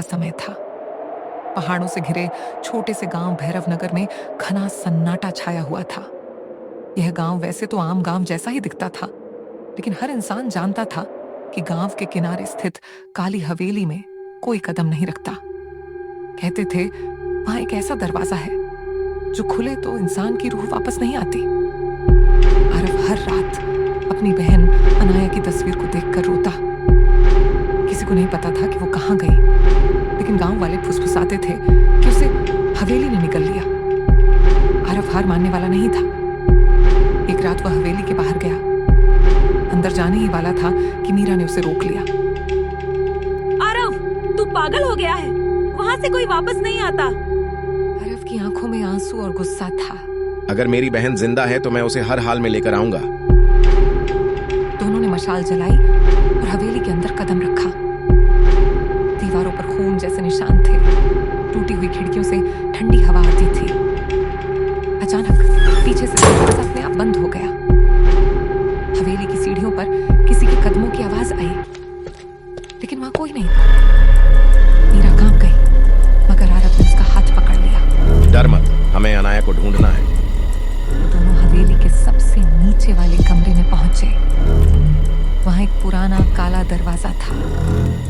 समय था। पहाड़ों से घिरे छोटे से गांव भैरवनगर में घना सन्नाटा छाया हुआ था। यह गांव वैसे तो आम गांव जैसा ही दिखता था, लेकिन हर इंसान जानता था कि गांव के किनारे स्थित काली हवेली में कोई कदम नहीं रखता। कहते थे वहां एक ऐसा दरवाजा है जो खुले तो इंसान की रूह वापस नहीं आती। आरव हर रात अपनी बहन अनाया की तस्वीर को देखकर रोता। किसी को नहीं पता था कि वो कहां गई, लेकिन गांव वाले फुसफुसाते थे कि उसे हवेली ने निकल लिया। आरव हार मानने वाला नहीं था। एक रात वह हवेली के बाहर गया। अंदर जाने ही वाला था कि मीरा ने उसे रोक लिया। आरव, तू पागल हो गया है। वहाँ से कोई वापस नहीं आता। आरव की आंखों में आंसू और गुस्सा था। अगर मेरी बहन जिंदा है तो मैं उसे हर हाल में लेकर आऊंगा। दोनों ने मशाल जलाई और हवेली के अंदर कदम रखा। दीवारों पर खून जैसे निशान थे। टूटी हुई खिड़कियों से ठंडी हवा आती थी। अचानक पीछे से दरवाजा अपने आप बंद हो गया। हवेली की सीढ़ियों पर किसी के कदमों की आवाज आई, लेकिन वहां कोई नहीं था। मीरा कांप गई, मगर आरव ने उसका हाथ पकड़ लिया। डर मत, हमें अनाया को ढूंढना है। वो दोनों हवेली के सबसे नीचे वाले कमरे में पहुंचे। वहां एक पुराना काला दरवाजा था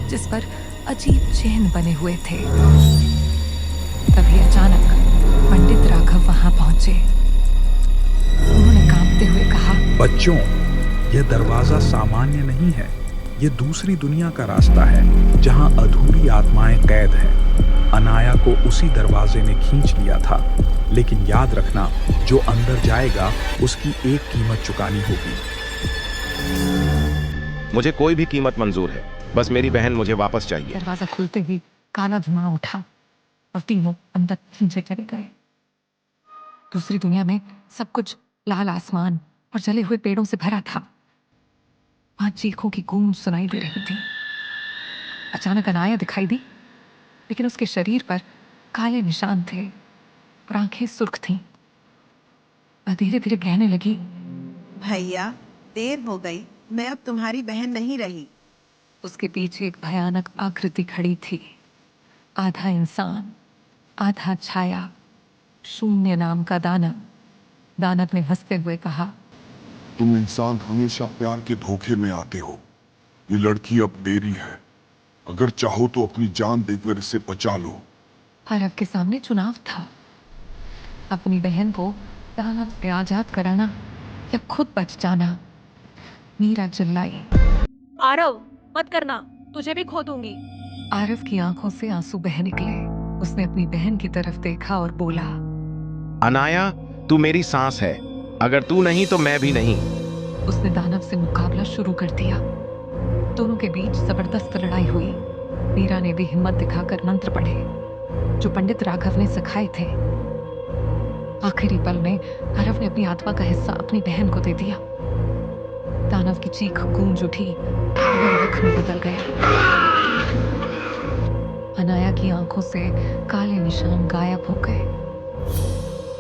जिस पर अजीब चिन्ह बने हुए थे। तभी अचानक पंडित राघव वहां पहुंचे। उन्होंने कांपते हुए कहा, बच्चों, यह दरवाजा सामान्य नहीं है। यह दूसरी दुनिया का रास्ता है जहां अधूरी आत्माएं कैद हैं। अनाया को उसी दरवाजे ने खींच लिया था, लेकिन याद रखना, जो अंदर जाएगा उसकी एक कीमत चुकानी होगी। मुझे कोई भी कीमत मंजूर है, बस मेरी बहन मुझे वापस चाहिए। दरवाजा खुलते ही काला धुआं उठा और तीनों अंदर खींचे चले गए। दूसरी दुनिया में सब कुछ लाल आसमान और जले हुए पेड़ों से भरा था। वहां चीखों की गूंज सुनाई दे रही थी। अचानक अनाया दिखाई दी, लेकिन उसके शरीर पर काले निशान थे और आंखें सुर्ख थीं। वह धीरे धीरे कहने लगी, भैया, देर हो गई। मैं अब तुम्हारी बहन नहीं रही। उसके पीछे एक भयानक आकृति खड़ी थी। आधा इंसान, आधा छाया, शून्य नाम का दानव। दानव ने हंसते हुए कहा, तुम इंसान हमेशा प्यार के धोखे में आते हो। ये लड़की अब मेरी है। अगर चाहो तो अपनी जान देकर इसे बचा लो। आरव के सामने चुनाव था, अपनी बहन को दानव से आजाद कराना या खुद बच जाना। मीरा चिल्लाई। आरव, मत करना, तुझे भी खो दूंगी। आरव की आंखों से आंसू बह निकले। उसने अपनी बहन की तरफ देखा और बोला, अनाया, तू मेरी सांस है। अगर तू नहीं तो मैं भी नहीं। उसने दानव से मुकाबला शुरू कर दिया। दोनों के बीच जबरदस्त लड़ाई हुई। मीरा ने भी हिम्मत दिखाकर मंत्र पढ़े जो पंडित राघव ने सिखाए थे। आखिरी पल में आरव ने अपनी आत्मा का हिस्सा अपनी बहन को दे दिया। दानव की चीख गूंज उठी और वह रख में बदल गया। अनाया की आंखों से काले निशान गायब हो गए,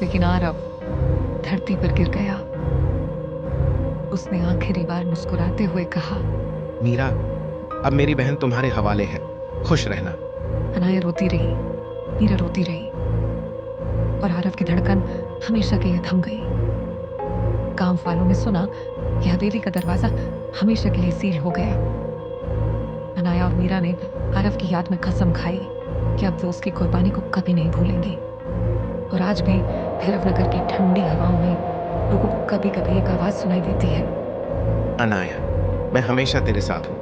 लेकिन आरव धरती पर गिर गया। उसने आखिरी बार मुस्कुराते हुए कहा, मीरा, अब मेरी बहन तुम्हारे हवाले है। खुश रहना। अनाया रोती रही, मीरा रोती रही और आरव की धड़कन हमेशा के लिए थम गई। गांव वालों ने सुना कि हवेली का दरवाजा हमेशा के लिए सील हो गया। अनाया और मीरा ने आरव की याद में कसम खाई कि अब वो उसकी कुर्बानी को कभी नहीं भूलेंगी। और आज भी भैरवनगर की ठंडी हवाओं में लोगों को कभी कभी एक आवाज सुनाई देती है, अनाया, मैं हमेशा तेरे साथ हूँ।